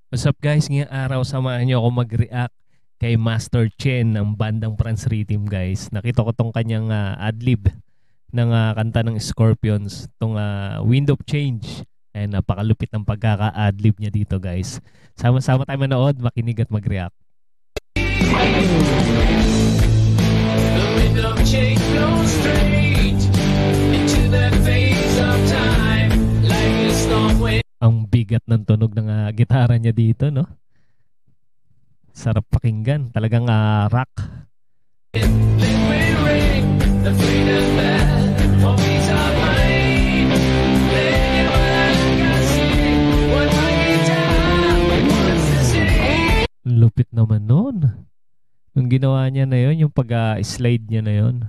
What's up guys? Ngayong araw samahan niyo ako mag-react kay Master Chen ng bandang France Rhythm guys. Nakita ko tong kanyang adlib ng kanta ng Scorpions, tong Wind of Change. Ayan, napakalupit ng pagkaka-adlib niya dito guys. Sama-sama tayo manood, makinig at mag-react. The wind of change blows straight into the face of time, like a storm wind. Ang bigat ng tunog ng gitara niya dito, no? Sarap pakinggan. Talagang rock. Liquid ring, the freedom bell, always on mine. Play what I can see, what I can tell, what's to say. Lupit naman nun. Nung ginawa niya na yon, yung pag-slide niya na yon.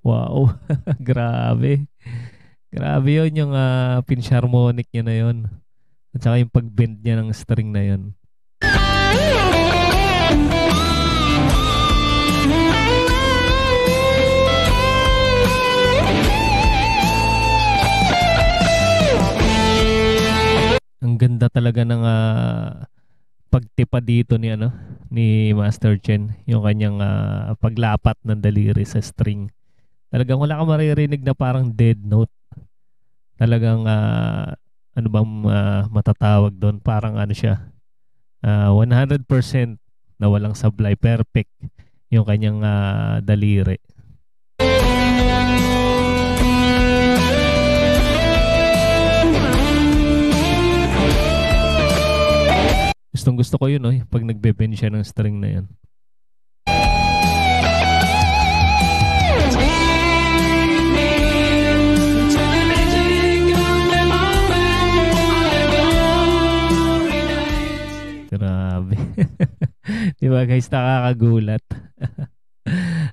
Wow, grabe. Grabe yun yung pinch-harmonic niya na yun. At saka yung pag-bend niya ng string na yun. Ang ganda talaga ng pagtipa dito ni Master Chen, yung kanyang paglapat ng daliri sa string. Talagang wala kang maririnig na parang dead note. Talagang ano bang matatawag doon? Parang ano siya, 100% na walang sablay, perfect yung kanyang daliri. Gustong gusto ko yun, pag nagbe-bend siya ng string na yun. Grabe. Diba guys, nakakagulat.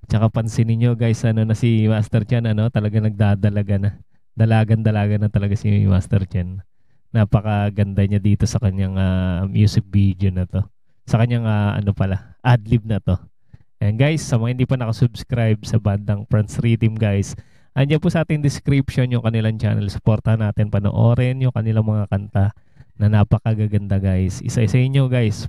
Tsaka pansinin nyo guys, na si Master Chen, talaga nagdadalaga na. Dalagan-dalaga na talaga si Master Chen. Napakaganda niya dito sa kanyang music video na to. Sa kanyang adlib na to. And guys, sa mga hindi pa nakasubscribe sa bandang France Rhythm guys, andyan po sa ating description yung kanilang channel. Supportahan natin, panoorin yung kanilang mga kanta na napakagaganda guys. Isa-isa nyo guys,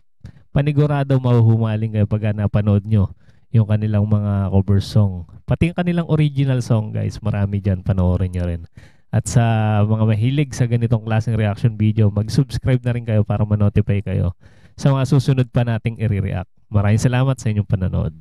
panigurado mahuhumaling kayo pag napanood nyo yung kanilang mga cover song. Pati yung kanilang original song guys, marami dyan, panoorin nyo rin. At sa mga mahilig sa ganitong klaseng reaction video, mag-subscribe na rin kayo para ma-notify kayo sa mga susunod pa nating i-react. Maraming salamat sa inyong panonood.